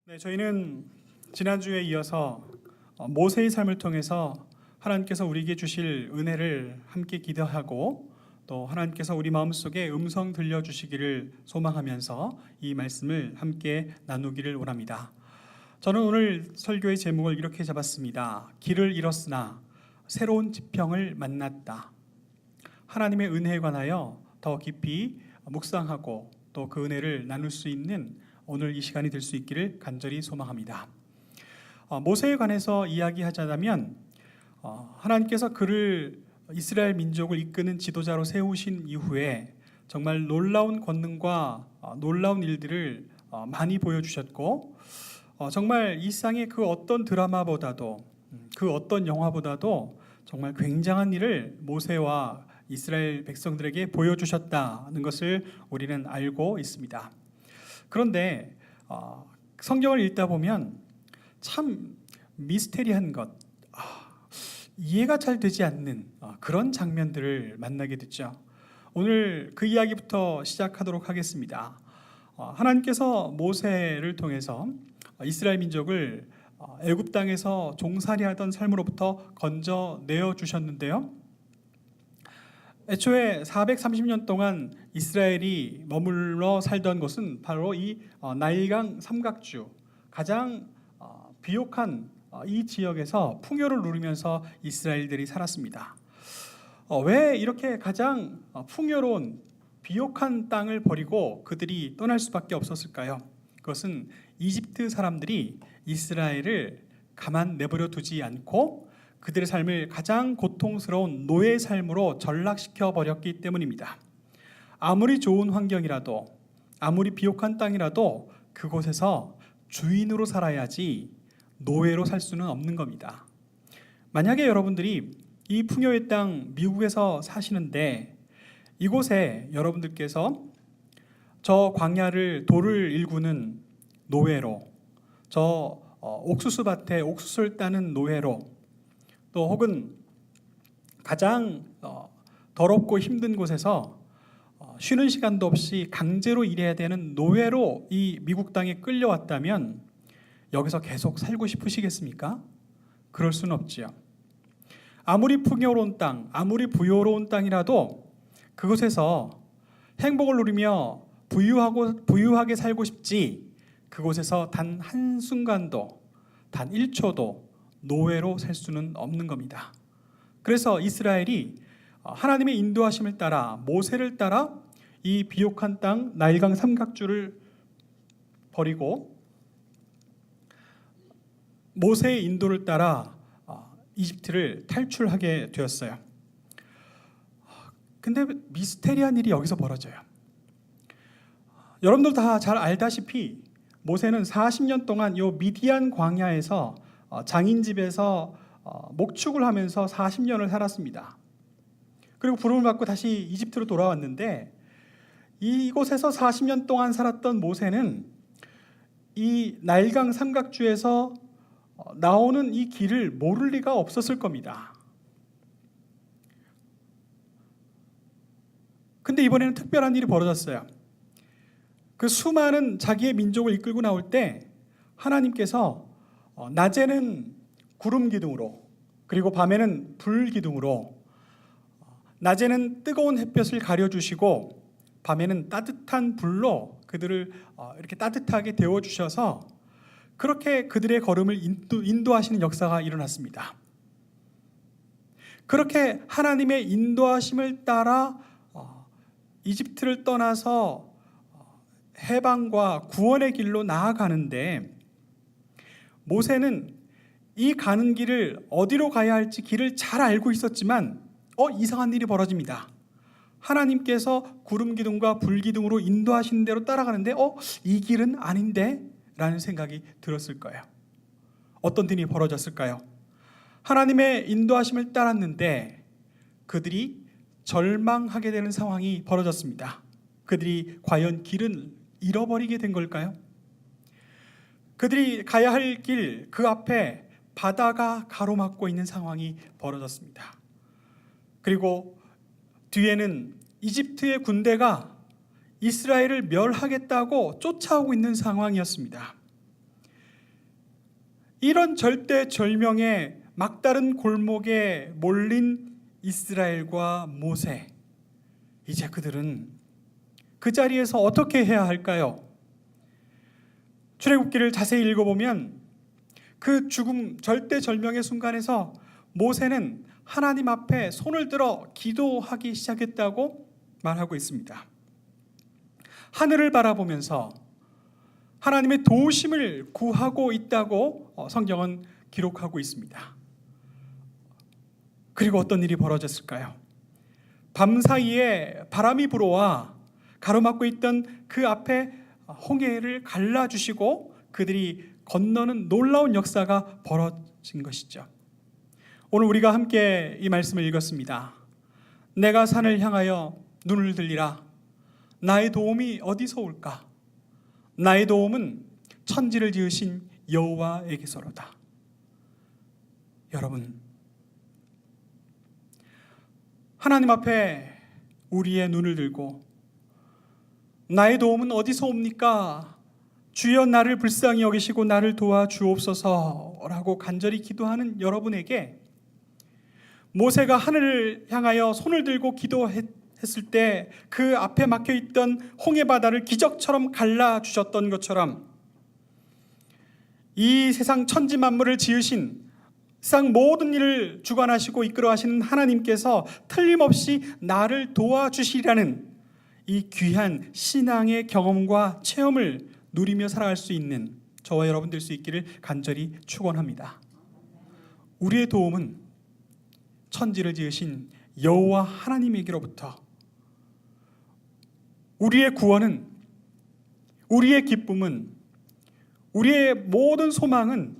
네, 저희는 지난주에 이어서 모세의 삶을 통해서 하나님께서 우리에게 주실 은혜를 함께 기도하고 또 하나님께서 우리 마음속에 음성 들려주시기를 소망하면서 이 말씀을 함께 나누기를 원합니다. 저는 오늘 설교의 제목을 이렇게 잡았습니다. 길을 잃었으나 새로운 지평을 만났다. 하나님의 은혜에 관하여 더 깊이 묵상하고 또 그 은혜를 나눌 수 있는 오늘 이 시간이 될 수 있기를 간절히 소망합니다. 모세에 관해서 이야기하자면 하나님께서 그를 이스라엘 민족을 이끄는 지도자로 세우신 이후에 정말 놀라운 권능과 놀라운 일들을 많이 보여주셨고 정말 이 세상의 그 어떤 드라마보다도 그 어떤 영화보다도 정말 굉장한 일을 모세와 이스라엘 백성들에게 보여주셨다는 것을 우리는 알고 있습니다. 그런데 성경을 읽다 보면 참 미스테리한 것, 이해가 잘 되지 않는 그런 장면들을 만나게 됐죠. 오늘 그 이야기부터 시작하도록 하겠습니다. 하나님께서 모세를 통해서 이스라엘 민족을 애굽 땅에서 종살이하던 삶으로부터 건져내어 주셨는데요. 애초에 430년 동안 이스라엘이 머물러 살던 곳은 바로 이 나일강 삼각주, 가장 비옥한 이 지역에서 풍요를 누리면서 이스라엘들이 살았습니다. 왜 이렇게 가장 풍요로운 비옥한 땅을 버리고 그들이 떠날 수밖에 없었을까요? 그것은 이집트 사람들이 이스라엘을 가만 내버려 두지 않고 그들의 삶을 가장 고통스러운 노예 삶으로 전락시켜 버렸기 때문입니다. 아무리 좋은 환경이라도, 아무리 비옥한 땅이라도 그곳에서 주인으로 살아야지 노예로 살 수는 없는 겁니다. 만약에 여러분들이 이 풍요의 땅 미국에서 사시는데 이곳에 여러분들께서 저 광야를 돌을 일구는 노예로, 저 옥수수밭에 옥수수를 따는 노예로, 또 혹은 가장 더럽고 힘든 곳에서 쉬는 시간도 없이 강제로 일해야 되는 노예로 이 미국 땅에 끌려왔다면 여기서 계속 살고 싶으시겠습니까? 그럴 수는 없지요. 아무리 풍요로운 땅, 아무리 부유로운 땅이라도 그곳에서 행복을 누리며 부유하게 살고 싶지 그곳에서 단 한순간도, 단 1초도 노예로 살 수는 없는 겁니다. 그래서 이스라엘이 하나님의 인도하심을 따라 모세를 따라 이 비옥한 땅 나일강 삼각주를 버리고 모세의 인도를 따라 이집트를 탈출하게 되었어요. 근데 미스테리한 일이 여기서 벌어져요. 여러분들 다 잘 알다시피 모세는 40년 동안 이 미디안 광야에서 장인 집에서 목축을 하면서 40년을 살았습니다. 그리고 부름을 받고 다시 이집트로 돌아왔는데 이곳에서 40년 동안 살았던 모세는 이 나일강 삼각주에서 나오는 이 길을 모를 리가 없었을 겁니다. 근데 이번에는 특별한 일이 벌어졌어요. 그 수많은 자기의 민족을 이끌고 나올 때 하나님께서 낮에는 구름 기둥으로 그리고 밤에는 불 기둥으로 낮에는 뜨거운 햇볕을 가려주시고 밤에는 따뜻한 불로 그들을 이렇게 따뜻하게 데워주셔서 그렇게 그들의 걸음을 인도하시는 역사가 일어났습니다. 그렇게 하나님의 인도하심을 따라 이집트를 떠나서 해방과 구원의 길로 나아가는데 모세는 이 가는 길을 어디로 가야 할지 길을 잘 알고 있었지만 이상한 일이 벌어집니다. 하나님께서 구름 기둥과 불 기둥으로 인도하시는 대로 따라가는데 이 길은 아닌데? 라는 생각이 들었을 거예요. 어떤 일이 벌어졌을까요? 하나님의 인도하심을 따랐는데 그들이 절망하게 되는 상황이 벌어졌습니다. 그들이 과연 길을 잃어버리게 된 걸까요? 그들이 가야 할 길 그 앞에 바다가 가로막고 있는 상황이 벌어졌습니다. 그리고 뒤에는 이집트의 군대가 이스라엘을 멸하겠다고 쫓아오고 있는 상황이었습니다. 이런 절대절명의 막다른 골목에 몰린 이스라엘과 모세, 이제 그들은 그 자리에서 어떻게 해야 할까요? 출애굽기를 자세히 읽어보면 그 죽음 절대절명의 순간에서 모세는 하나님 앞에 손을 들어 기도하기 시작했다고 말하고 있습니다. 하늘을 바라보면서 하나님의 도우심을 구하고 있다고 성경은 기록하고 있습니다. 그리고 어떤 일이 벌어졌을까요? 밤사이에 바람이 불어와 가로막고 있던 그 앞에 홍해를 갈라주시고 그들이 건너는 놀라운 역사가 벌어진 것이죠. 오늘 우리가 함께 이 말씀을 읽었습니다. 내가 산을 향하여 눈을 들리라. 나의 도움이 어디서 올까? 나의 도움은 천지를 지으신 여호와에게서로다. 여러분, 하나님 앞에 우리의 눈을 들고 나의 도움은 어디서 옵니까? 주여 나를 불쌍히 여기시고 나를 도와주옵소서라고 간절히 기도하는 여러분에게 모세가 하늘을 향하여 손을 들고 기도했을 때 그 앞에 막혀있던 홍해바다를 기적처럼 갈라주셨던 것처럼 이 세상 천지 만물을 지으신 세상 모든 일을 주관하시고 이끌어가시는 하나님께서 틀림없이 나를 도와주시리라는 이 귀한 신앙의 경험과 체험을 누리며 살아갈 수 있는 저와 여러분 될 수 있기를 간절히 축원합니다. 우리의 도움은 천지를 지으신 여호와 하나님에게로부터, 우리의 구원은, 우리의 기쁨은, 우리의 모든 소망은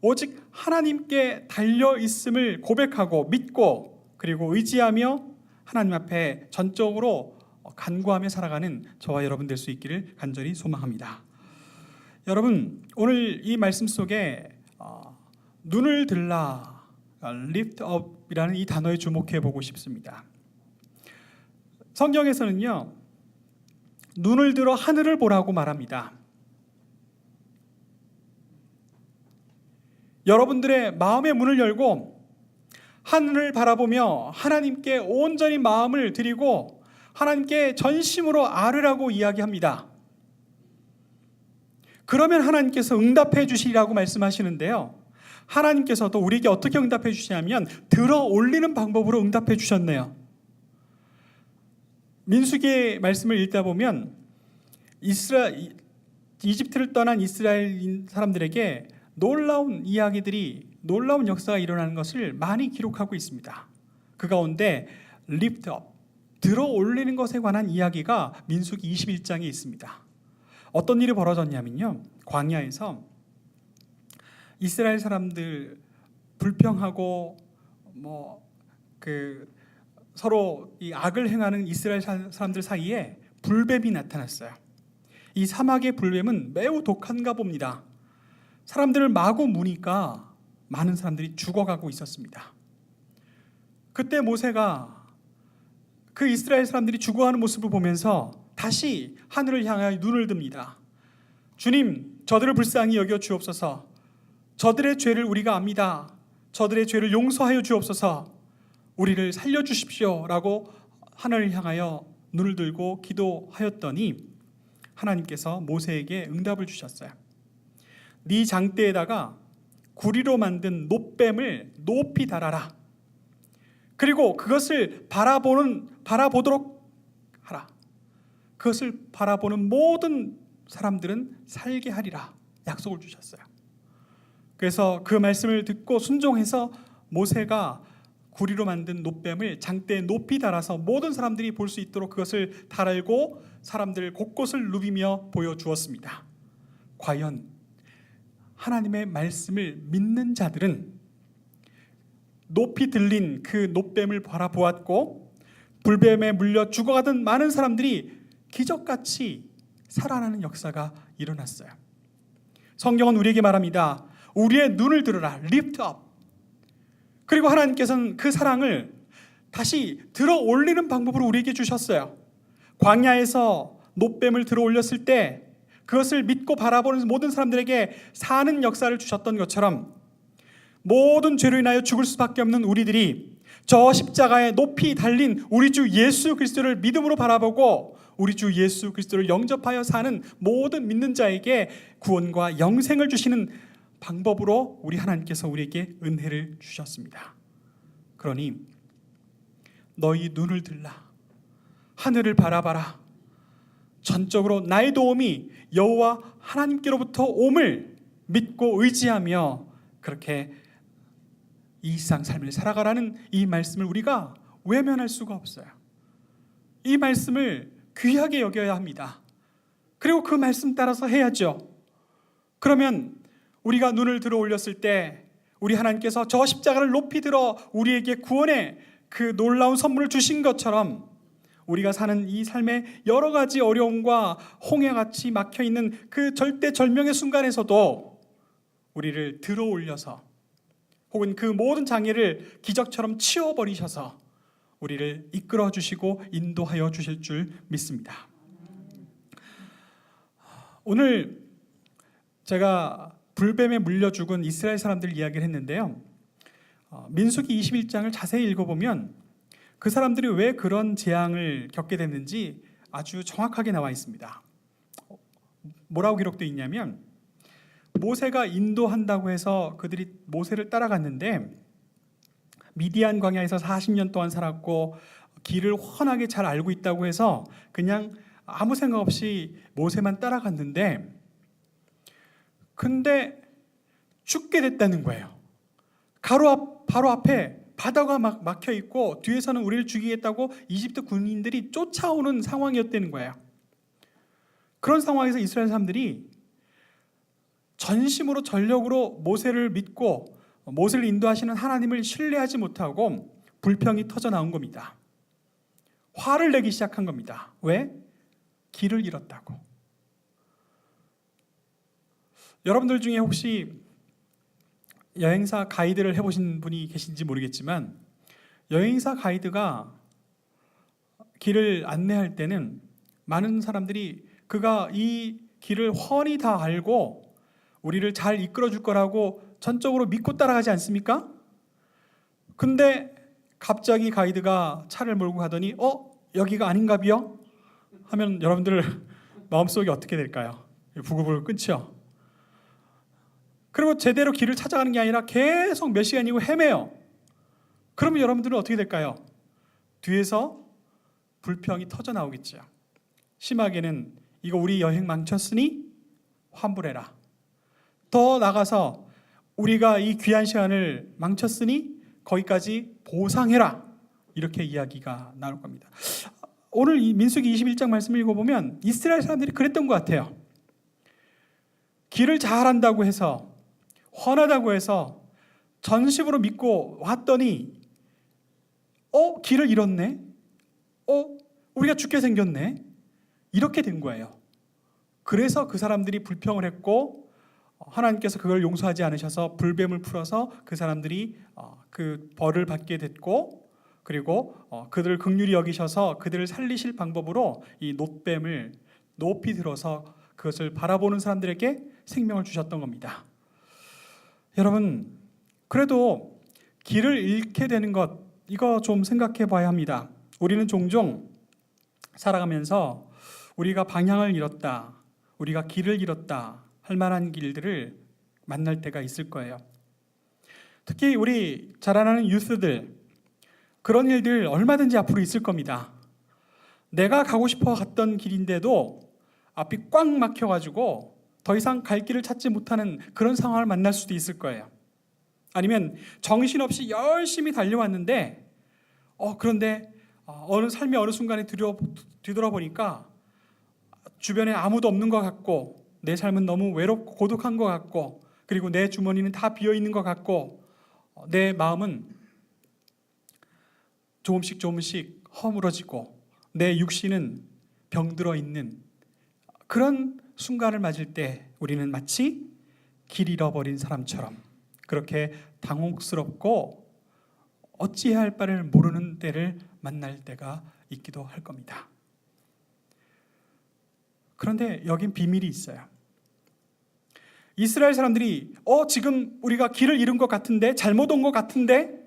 오직 하나님께 달려 있음을 고백하고 믿고 그리고 의지하며 하나님 앞에 전적으로 간구하며 살아가는 저와 여러분 될 수 있기를 간절히 소망합니다. 여러분, 오늘 이 말씀 속에 눈을 들라, lift up이라는 이 단어에 주목해 보고 싶습니다. 성경에서는요, 눈을 들어 하늘을 보라고 말합니다. 여러분들의 마음의 문을 열고 하늘을 바라보며 하나님께 온전히 마음을 드리고 하나님께 전심으로 아뢰라고 이야기합니다. 그러면 하나님께서 응답해 주시리라고 말씀하시는데요, 하나님께서도 우리에게 어떻게 응답해 주시냐면 들어 올리는 방법으로 응답해 주셨네요. 민수기의 말씀을 읽다 보면 이집트를 떠난 이스라엘 사람들에게 놀라운 이야기들이, 놀라운 역사가 일어나는 것을 많이 기록하고 있습니다. 그 가운데 lift up, 들어 올리는 것에 관한 이야기가 민수기 21장에 있습니다. 어떤 일이 벌어졌냐면요, 광야에서 이스라엘 사람들 불평하고 서로 이 악을 행하는 이스라엘 사람들 사이에 불뱀이 나타났어요. 이 사막의 불뱀은 매우 독한가 봅니다. 사람들을 마구 무니까 많은 사람들이 죽어가고 있었습니다. 그때 모세가 그 이스라엘 사람들이 죽어가는 모습을 보면서 다시 하늘을 향하여 눈을 듭니다. 주님, 저들을 불쌍히 여겨 주옵소서. 저들의 죄를 우리가 압니다. 저들의 죄를 용서하여 주옵소서. 우리를 살려주십시오 라고 하늘을 향하여 눈을 들고 기도하였더니 하나님께서 모세에게 응답을 주셨어요. 네 장대에다가 구리로 만든 놋뱀을 높이 달아라. 그리고 그것을 바라보도록 하라. 그것을 바라보는 모든 사람들은 살게 하리라 약속을 주셨어요. 그래서 그 말씀을 듣고 순종해서 모세가 구리로 만든 놋뱀을 장대에 높이 달아서 모든 사람들이 볼 수 있도록 그것을 달고 사람들 곳곳을 누비며 보여주었습니다. 과연 하나님의 말씀을 믿는 자들은 높이 들린 그 놋뱀을 바라보았고 불뱀에 물려 죽어가던 많은 사람들이 기적같이 살아나는 역사가 일어났어요. 성경은 우리에게 말합니다. 우리의 눈을 들어라, lift up. 그리고 하나님께서는 그 사랑을 다시 들어 올리는 방법으로 우리에게 주셨어요. 광야에서 놋뱀을 들어 올렸을 때 그것을 믿고 바라보는 모든 사람들에게 사는 역사를 주셨던 것처럼 모든 죄로 인하여 죽을 수밖에 없는 우리들이 저 십자가에 높이 달린 우리 주 예수 그리스도를 믿음으로 바라보고 우리 주 예수 그리스도를 영접하여 사는 모든 믿는 자에게 구원과 영생을 주시는 방법으로 우리 하나님께서 우리에게 은혜를 주셨습니다. 그러니 너희 눈을 들라 하늘을 바라봐라. 전적으로 나의 도움이 여호와 하나님께로부터 옴을 믿고 의지하며 그렇게 이 세상 삶을 살아가라는 이 말씀을 우리가 외면할 수가 없어요. 이 말씀을 귀하게 여겨야 합니다. 그리고 그 말씀 따라서 해야죠. 그러면 우리가 눈을 들어 올렸을 때 우리 하나님께서 저 십자가를 높이 들어 우리에게 구원의 그 놀라운 선물을 주신 것처럼 우리가 사는 이 삶의 여러 가지 어려움과 홍해같이 막혀있는 그 절대절명의 순간에서도 우리를 들어 올려서 혹은 그 모든 장애를 기적처럼 치워버리셔서 우리를 이끌어 주시고 인도하여 주실 줄 믿습니다. 오늘 제가 불뱀에 물려 죽은 이스라엘 사람들 이야기를 했는데요. 민수기 21장을 자세히 읽어보면 그 사람들이 왜 그런 재앙을 겪게 됐는지 아주 정확하게 나와 있습니다. 뭐라고 기록되어 있냐면 모세가 인도한다고 해서 그들이 모세를 따라갔는데 미디안 광야에서 40년 동안 살았고 길을 훤하게 잘 알고 있다고 해서 그냥 아무 생각 없이 모세만 따라갔는데 근데 죽게 됐다는 거예요. 바로 앞에 바다가 막 막혀 있고 뒤에서는 우리를 죽이겠다고 이집트 군인들이 쫓아오는 상황이었다는 거예요. 그런 상황에서 이스라엘 사람들이 전심으로 전력으로 모세를 믿고 모세를 인도하시는 하나님을 신뢰하지 못하고 불평이 터져 나온 겁니다. 화를 내기 시작한 겁니다. 왜? 길을 잃었다고. 여러분들 중에 혹시 여행사 가이드를 해보신 분이 계신지 모르겠지만 여행사 가이드가 길을 안내할 때는 많은 사람들이 그가 이 길을 훤히 다 알고 우리를 잘 이끌어 줄 거라고 전적으로 믿고 따라가지 않습니까? 근데 갑자기 가이드가 차를 몰고 가더니 여기가 아닌가비요? 하면 여러분들 마음속이 어떻게 될까요? 부글부글 끓죠? 그리고 제대로 길을 찾아가는 게 아니라 계속 몇 시간이고 헤매요. 그러면 여러분들은 어떻게 될까요? 뒤에서 불평이 터져 나오겠죠. 심하게는 이거 우리 여행 망쳤으니 환불해라. 더 나가서 우리가 이 귀한 시간을 망쳤으니 거기까지 보상해라. 이렇게 이야기가 나올 겁니다. 오늘 이 민수기 21장 말씀을 읽어보면 이스라엘 사람들이 그랬던 것 같아요. 길을 잘 안다고 해서 훤하다고 해서 전심으로 믿고 왔더니 길을 잃었네. 우리가 죽게 생겼네. 이렇게 된 거예요. 그래서 그 사람들이 불평을 했고 하나님께서 그걸 용서하지 않으셔서 불뱀을 풀어서 그 사람들이 그 벌을 받게 됐고 그리고 그들을 긍휼히 여기셔서 그들을 살리실 방법으로 이 놋뱀을 높이 들어서 그것을 바라보는 사람들에게 생명을 주셨던 겁니다. 여러분, 그래도 길을 잃게 되는 것 이거 좀 생각해 봐야 합니다. 우리는 종종 살아가면서 우리가 방향을 잃었다, 우리가 길을 잃었다 할 만한 길들을 만날 때가 있을 거예요. 특히 우리 자라나는 유스들 그런 일들 얼마든지 앞으로 있을 겁니다. 내가 가고 싶어 갔던 길인데도 앞이 꽉 막혀가지고 더 이상 갈 길을 찾지 못하는 그런 상황을 만날 수도 있을 거예요. 아니면 정신없이 열심히 달려왔는데 그런데 삶의 어느 순간에 뒤돌아보니까 주변에 아무도 없는 것 같고 내 삶은 너무 외롭고 고독한 것 같고 그리고 내 주머니는 다 비어있는 것 같고 내 마음은 조금씩 허물어지고 내 육신은 병들어 있는 그런 순간을 맞을 때 우리는 마치 길 잃어버린 사람처럼 그렇게 당혹스럽고 어찌해야 할 바를 모르는 때를 만날 때가 있기도 할 겁니다. 그런데 여긴 비밀이 있어요. 이스라엘 사람들이 지금 우리가 길을 잃은 것 같은데, 잘못 온 것 같은데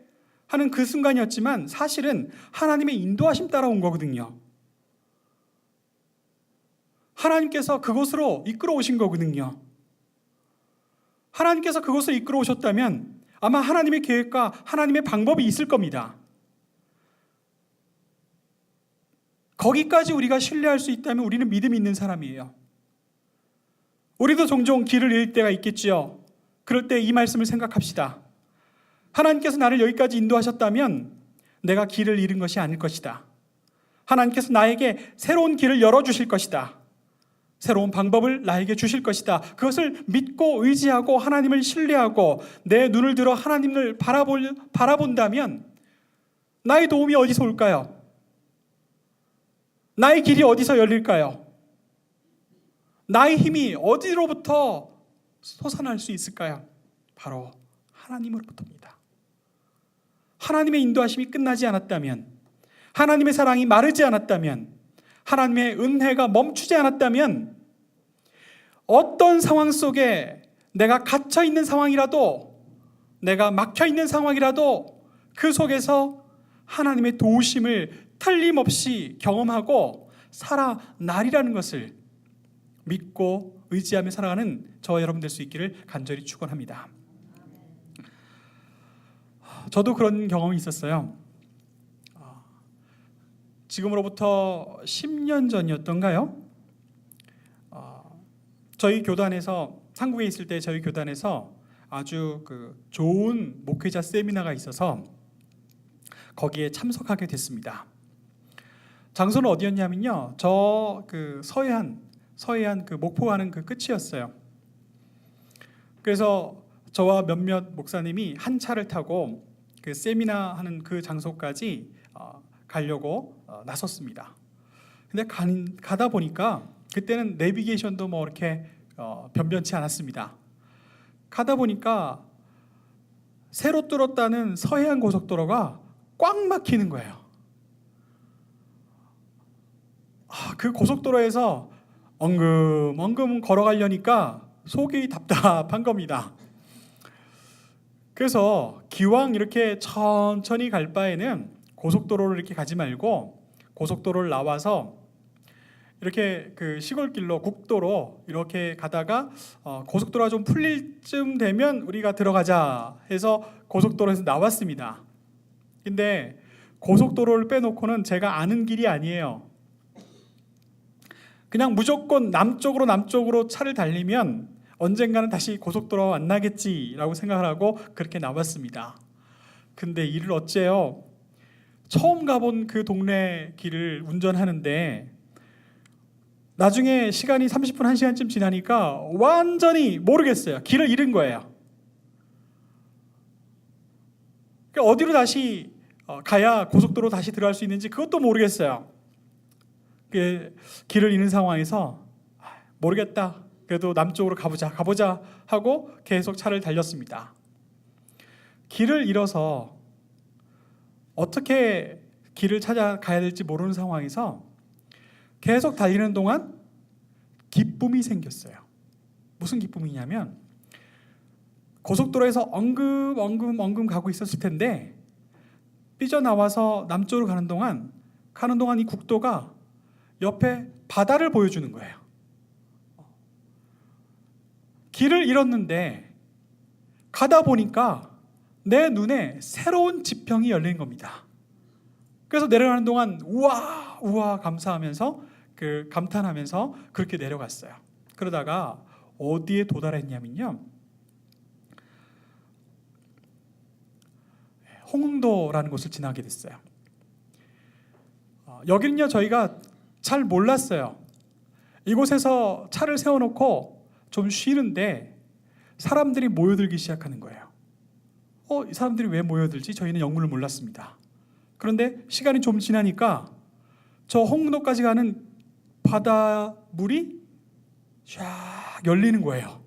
하는 그 순간이었지만 사실은 하나님의 인도하심 따라 온 거거든요. 하나님께서 그곳으로 이끌어 오신 거거든요. 하나님께서 그곳을 이끌어 오셨다면 아마 하나님의 계획과 하나님의 방법이 있을 겁니다. 거기까지 우리가 신뢰할 수 있다면 우리는 믿음이 있는 사람이에요. 우리도 종종 길을 잃을 때가 있겠지요. 그럴 때 이 말씀을 생각합시다. 하나님께서 나를 여기까지 인도하셨다면 내가 길을 잃은 것이 아닐 것이다. 하나님께서 나에게 새로운 길을 열어주실 것이다. 새로운 방법을 나에게 주실 것이다. 그것을 믿고 의지하고 하나님을 신뢰하고 내 눈을 들어 하나님을 바라본다면 나의 도움이 어디서 올까요? 나의 길이 어디서 열릴까요? 나의 힘이 어디로부터 솟아날 수 있을까요? 바로 하나님으로부터입니다. 하나님의 인도하심이 끝나지 않았다면, 하나님의 사랑이 마르지 않았다면, 하나님의 은혜가 멈추지 않았다면 어떤 상황 속에 내가 갇혀 있는 상황이라도, 내가 막혀 있는 상황이라도 그 속에서 하나님의 도우심을 틀림없이 경험하고 살아나리라는 것을 믿고 의지하며 살아가는 저와 여러분 될 수 있기를 간절히 축원합니다. 저도 그런 경험이 있었어요. 지금으로부터 10년 전이었던가요? 저희 교단에서, 한국에 있을 때 저희 교단에서 아주 좋은 목회자 세미나가 있어서 거기에 참석하게 됐습니다. 장소는 어디였냐면요, 저 서해안 목포하는 그 끝이었어요. 그래서 저와 몇몇 목사님이 한 차를 타고 그 세미나 하는 그 장소까지 가려고 나섰습니다. 근데 가다 보니까 그때는 내비게이션도 뭐 이렇게 변변치 않았습니다. 가다 보니까 새로 뚫었다는 서해안 고속도로가 꽉 막히는 거예요. 그 고속도로에서 엉금 걸어가려니까 속이 답답한 겁니다. 그래서 기왕 이렇게 천천히 갈 바에는 고속도로를 이렇게 가지 말고 고속도로를 나와서 이렇게 그 시골길로, 국도로 이렇게 가다가 고속도로가 좀 풀릴 쯤 되면 우리가 들어가자 해서 고속도로에서 나왔습니다. 근데 고속도로를 빼놓고는 제가 아는 길이 아니에요. 그냥 무조건 남쪽으로 차를 달리면 언젠가는 다시 고속도로가 만나겠지라고 생각을 하고 그렇게 나왔습니다. 근데 이를 어째요? 처음 가본 그 동네 길을 운전하는데 나중에 시간이 30분, 1시간쯤 지나니까 완전히 모르겠어요. 길을 잃은 거예요. 그러니까 어디로 다시 가야 고속도로 다시 들어갈 수 있는지 그것도 모르겠어요. 길을 잃은 상황에서 모르겠다, 그래도 남쪽으로 가보자 하고 계속 차를 달렸습니다. 길을 잃어서 어떻게 길을 찾아가야 될지 모르는 상황에서 계속 달리는 동안 기쁨이 생겼어요. 무슨 기쁨이냐면 고속도로에서 엉금 가고 있었을 텐데 삐져나와서 남쪽으로 가는 동안 이 국도가 옆에 바다를 보여주는 거예요. 길을 잃었는데 가다 보니까 내 눈에 새로운 지평이 열린 겁니다. 그래서 내려가는 동안 우와 감사하면서 감탄하면서 그렇게 내려갔어요. 그러다가 어디에 도달했냐면요, 홍흥도라는 곳을 지나게 됐어요. 여기는요 저희가 잘 몰랐어요. 이곳에서 차를 세워놓고 좀 쉬는데 사람들이 모여들기 시작하는 거예요. 이 사람들이 왜 모여들지? 저희는 영문을 몰랐습니다. 그런데 시간이 좀 지나니까 저 홍흥도까지 가는 바닷물이 쫙 열리는 거예요.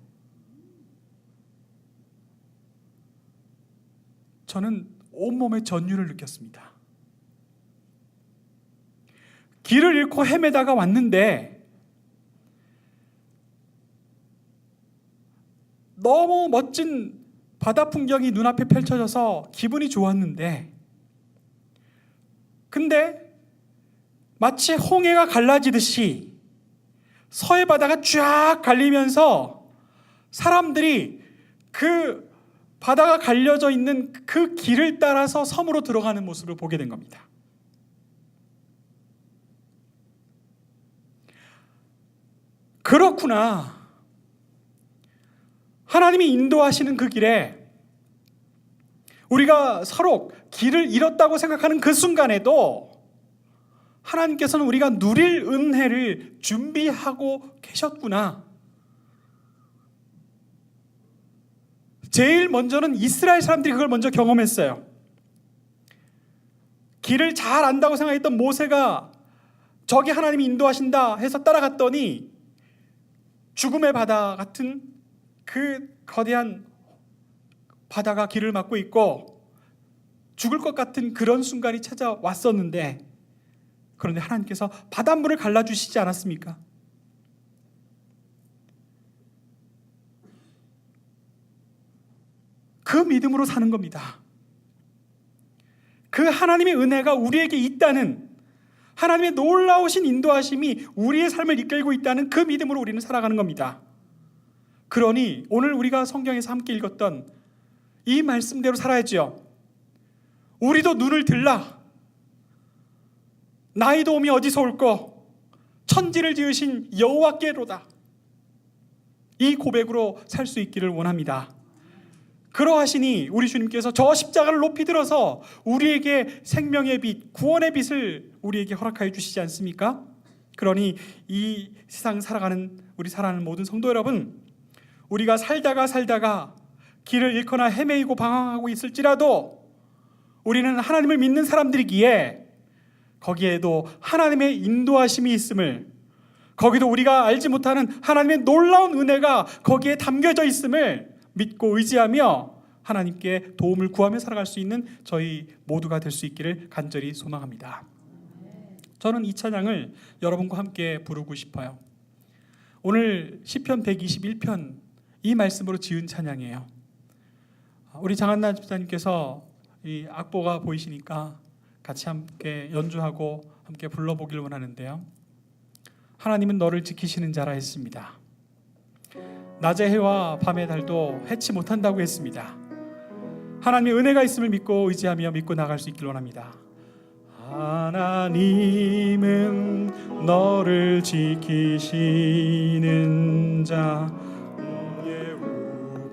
저는 온몸에 전율을 느꼈습니다. 길을 잃고 헤매다가 왔는데 너무 멋진 바다 풍경이 눈앞에 펼쳐져서 기분이 좋았는데, 근데 마치 홍해가 갈라지듯이 서해 바다가 쫙 갈리면서 사람들이 그 바다가 갈려져 있는 그 길을 따라서 섬으로 들어가는 모습을 보게 된 겁니다. 그렇구나. 하나님이 인도하시는 그 길에 우리가 서로 길을 잃었다고 생각하는 그 순간에도 하나님께서는 우리가 누릴 은혜를 준비하고 계셨구나. 제일 먼저는 이스라엘 사람들이 그걸 먼저 경험했어요. 길을 잘 안다고 생각했던 모세가 저기 하나님이 인도하신다 해서 따라갔더니 죽음의 바다 같은 그 거대한 바다가 길을 막고 있고 죽을 것 같은 그런 순간이 찾아왔었는데, 그런데 하나님께서 바닷물을 갈라주시지 않았습니까? 그 믿음으로 사는 겁니다. 그 하나님의 은혜가 우리에게 있다는, 하나님의 놀라우신 인도하심이 우리의 삶을 이끌고 있다는 그 믿음으로 우리는 살아가는 겁니다. 그러니 오늘 우리가 성경에서 함께 읽었던 이 말씀대로 살아야지요. 우리도 눈을 들라. 나의 도움이 어디서 올꼬? 천지를 지으신 여호와께로다. 이 고백으로 살 수 있기를 원합니다. 그러하시니 우리 주님께서 저 십자가를 높이 들어서 우리에게 생명의 빛, 구원의 빛을 우리에게 허락하여 주시지 않습니까? 그러니 이 세상 살아가는 우리 사랑하는 모든 성도 여러분, 우리가 살다가 길을 잃거나 헤매이고 방황하고 있을지라도 우리는 하나님을 믿는 사람들이기에 거기에도 하나님의 인도하심이 있음을, 거기도 우리가 알지 못하는 하나님의 놀라운 은혜가 거기에 담겨져 있음을 믿고 의지하며 하나님께 도움을 구하며 살아갈 수 있는 저희 모두가 될 수 있기를 간절히 소망합니다. 저는 이 찬양을 여러분과 함께 부르고 싶어요. 오늘 시편 121편 이 말씀으로 지은 찬양이에요. 우리 장한나 집사님께서 이 악보가 보이시니까 같이 함께 연주하고 함께 불러보길 원하는데요. 하나님은 너를 지키시는 자라 했습니다. 낮의 해와 밤의 달도 해치 못한다고 했습니다. 하나님의 은혜가 있음을 믿고 의지하며 믿고 나갈 수 있길 원합니다. 하나님은 너를 지키시는 자, 너의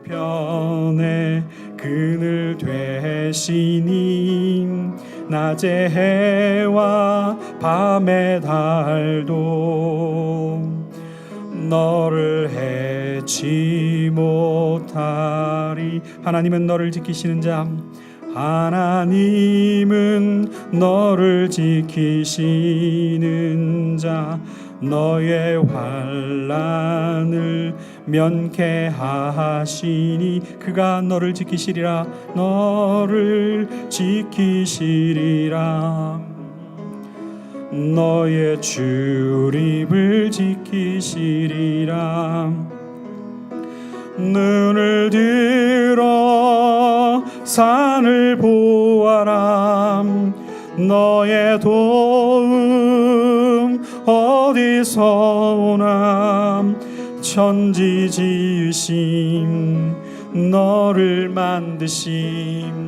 우편에 그늘 되시니 낮의 해와 밤의 달도 너를 해치 못하리. 하나님은 너를 지키시는 자, 하나님은 너를 지키시는 자, 너의 환난을 면케하시니 그가 너를 지키시리라. 너를 지키시리라. 너의 출입을 지키시리라. 눈을 들어 산을 보아라. 너의 도움 어디서 오나. 천지 지으심 너를 만드심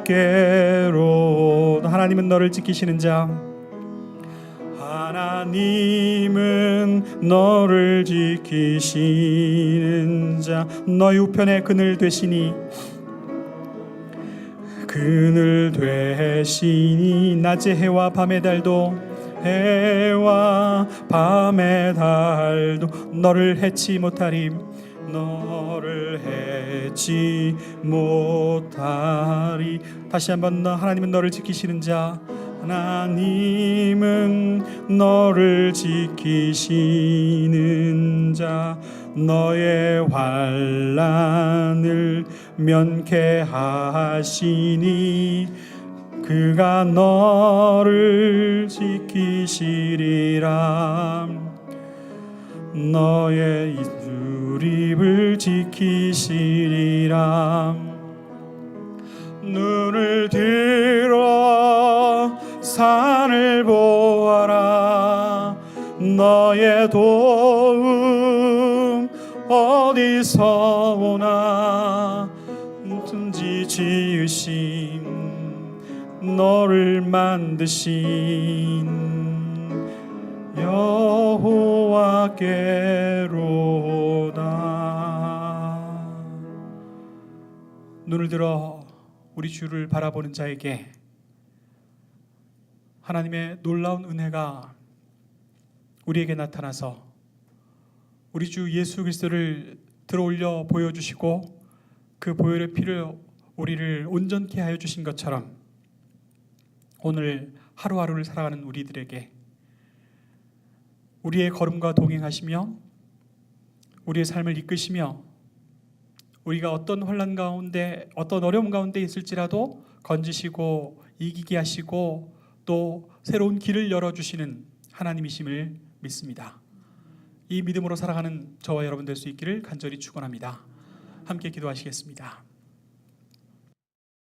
여호와께로. 하나님은 너를 지키시는 자, 하나님은 너를 지키시는 자, 너의 우편에 그늘 되시니 그늘 되시니 낮의 해와 밤의 달도 해와 밤의 달도 너를 해치 못하리. 너를 해치 못하리. 다시 한번 하나님은 너를 지키시는 자, 하나님은 너를 지키시는 자, 너의 환난을 면케하시니 그가 너를 지키시리라. 너의 이두립을 지키시리라. 눈을 들어 산을 보아라. 너의 도움 어디서 오나. 든지 지으신 너를 만드신 여호와께로다. 눈을 들어 우리 주를 바라보는 자에게 하나님의 놀라운 은혜가 우리에게 나타나서 우리 주 예수 그리스도를 들어올려 보여주시고 그 보혈의 피를 우리를 온전케 하여 주신 것처럼 오늘 하루하루를 살아가는 우리들에게 우리의 걸음과 동행하시며 우리의 삶을 이끄시며 우리가 어떤 혼란 가운데 어떤 어려움 가운데 있을지라도 건지시고 이기게 하시고 또 새로운 길을 열어주시는 하나님이심을 믿습니다. 이 믿음으로 살아가는 저와 여러분 될 수 있기를 간절히 축원합니다. 함께 기도하시겠습니다.